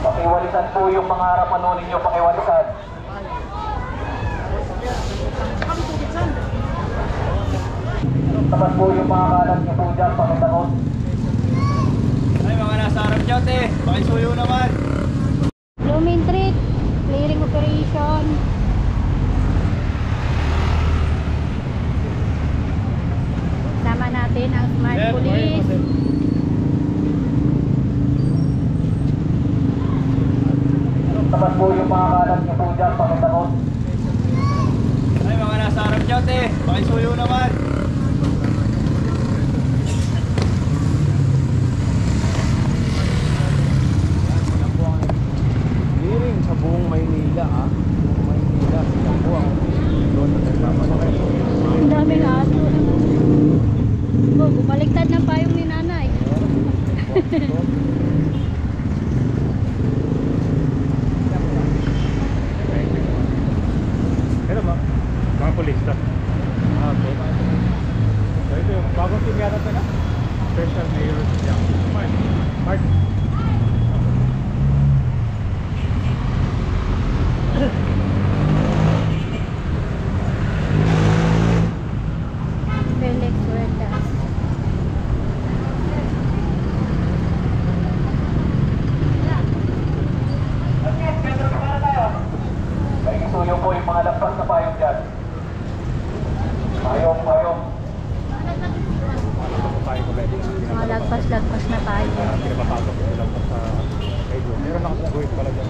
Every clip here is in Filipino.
Pakiwalisan po yung mga harapan nun ninyo, pakiwalisan. Tapat po yung mga kalat nyo po dyan, pakitakot. Ay, mga nasa harap dyan, pakisuyo naman. Blooming Street, clearing operation. Sama natin ang Smart Police. Tapat po yung mga kalat nyo po dyan, pakitakot. Ay, mga nasa harap dyan, pakisuyo naman. Clearing sa buong Maynila, buong Maynila, Silambuang. Doon na kasama na kayo. Ang daming aso. Oh, bumaliktad ng payong ni nanay. Hello ba? Mga polis to. Okay. So ito yung bagong team yata ito na? Special Mayor Silang. Mark. Felix Huertas. Pakisuyo po yung mga lampas na payong dyan. Payong. Mga lagpas-lagpas na tayo. Pinapapasok ko lang sa radio. Meron ako sa guhit pala dyan.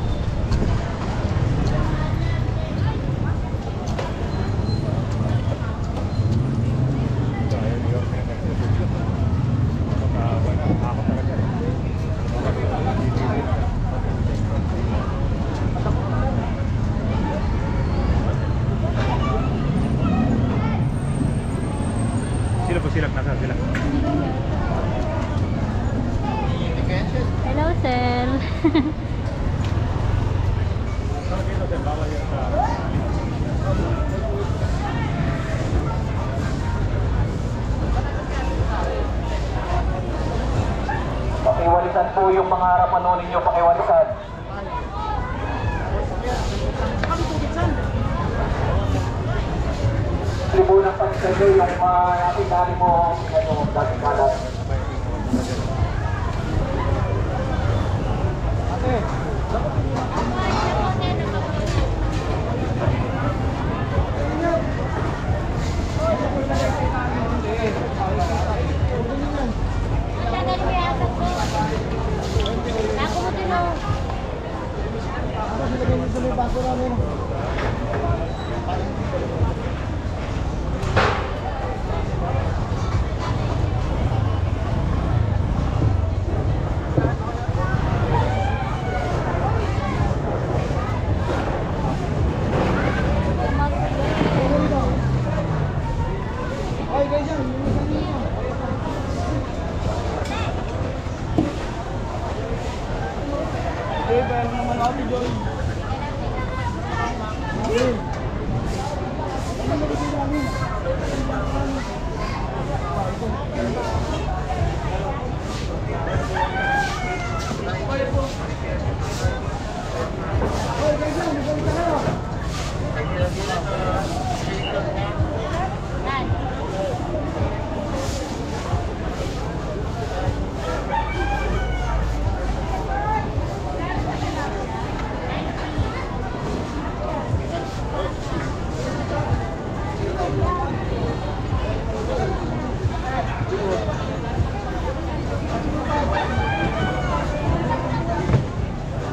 Sila po sila, nasa sila. Hello, sir. Pakiwalisan po yung mga harapan nun ninyo, pakiwalisan. Tribunang pagsayo yung nakitali mo dating kalat.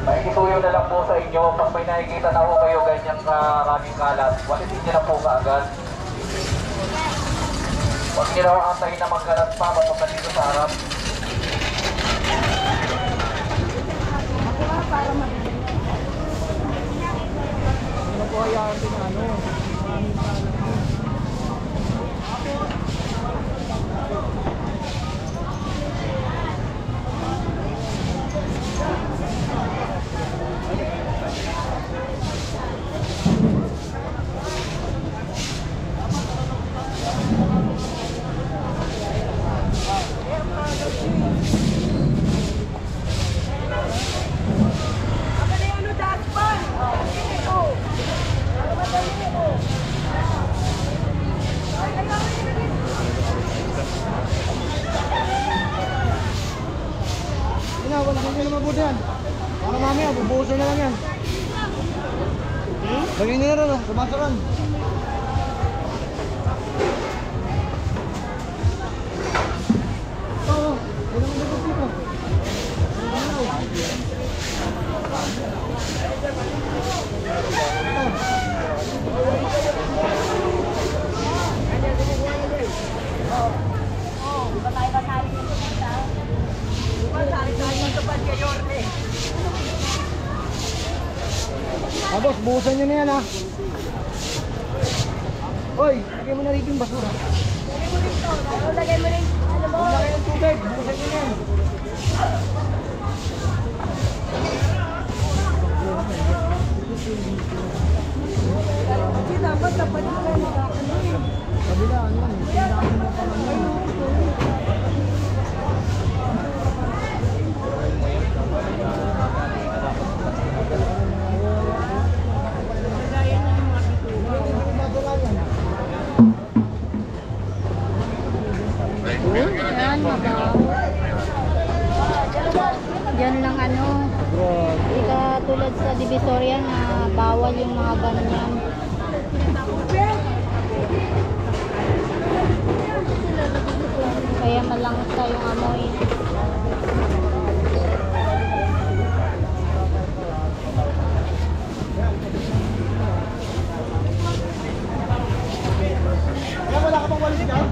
Pakisuyo na lang po sa inyo, pag may nakikita na po kayo ganyang maraming kalat, walisin nyo na po kaagad. Huwag nyo na antayin na magkalat pa, matapos dito sa harap. Para mabilis. Ano po kaya ang tinano? Para mamaya, bubuhusan na lang yan. Lagyan nila rin, sumasaran. Oo, hindi naman nagpapito. Boss, buhusan nyo na yan ha. Hoy, lagay mo na rin yung basura. Lagay mo rin. Ano mo? Lagay ng tubig, buhusan nyo na yan. Dapat tapat mo na Kabila, ano yan? Tindahan mo pa naman. Yan, mabaw. Yan lang ano. Hindi ka tulad sa Divisoria na bawal yung mga ganyan. Kaya malangsa yung amoy. Wala ka pang walis dyan?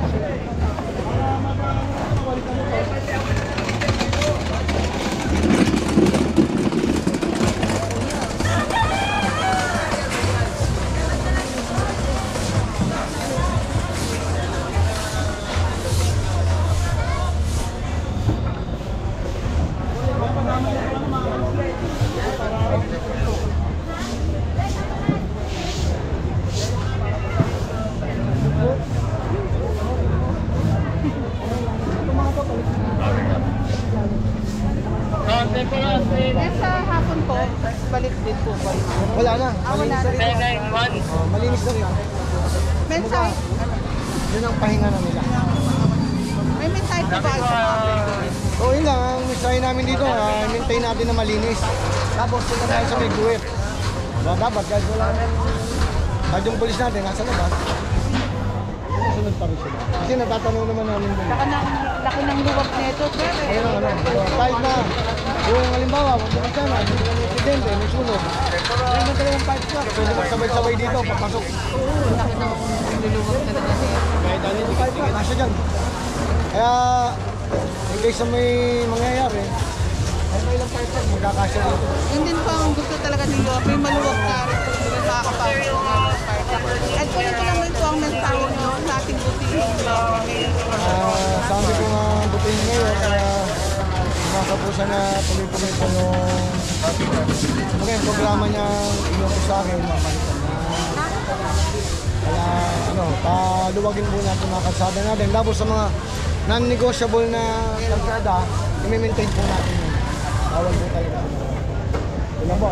Sa hapon po, balik din po. Wala na. Wala na. Malinis na rin. Mensahe, Yun ang pahinga na nila. may mensahe po ba sa mga O yun lang, ang mensahe namin dito, maintain natin na malinis. Tapos sila tayo sa may guwit. Dapat kahit wala kahit yung polis natin nasa labas, sunod pa rin sila. Kasi natatanong naman namin dun. laki ng luwag nito, sir? Ayun ang kahit na yung halimbawa, kung doon siya na, hindi na may aksidente, may sunog. Ayun na talagang pipe truck. Pwede magsabay-sabay dito, papasok. Laki ng luluwag talaga niya. Kahit ano yung pipe truck, nasa dyan. Kaya, in case na may mangyayari, ay may ilang pipe truck, magkakasya dito. Yun din po ang gusto talaga ninyo, may maluwag na rin po sila makakapasok ng mga park. At kung ito lang rin po ang mensahe nyo sa ating butihin Sabi ko nga butihin ngayon, kaya nakapusa na tuloy-tuloy po yung programa niya inuto sa akin, mapalitan na. Kaya paluwagin po natin mga kalsada natin. Tapos sa mga non-negotiable na kalsada, i-maintain po natin yun. Bawal po tayo na. Wala po.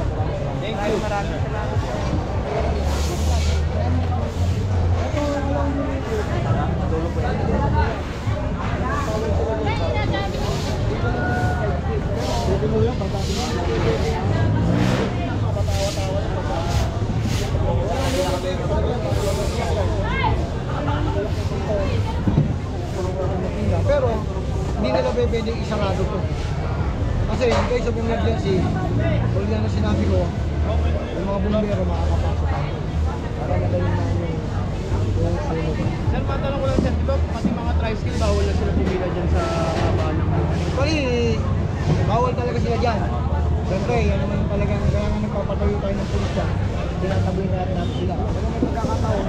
Thank you. Pero hindi nila pwedeng isarado to. Kasi in case of emergency, tulad na sinabi ko, yung mga bumbero makakapasok. Para madalhin na yung sunog. Sir, matanong ko lang sir, di ba kasi mga tricycle bawal na sila pumila dyan sa baan ng Actually, bawal talaga sila dyan. Siyempre, yan naman talagang kaya nga nagpapatayo tayo ng pulis dyan. Tinataboy natin sila. Pero may pagkakataon,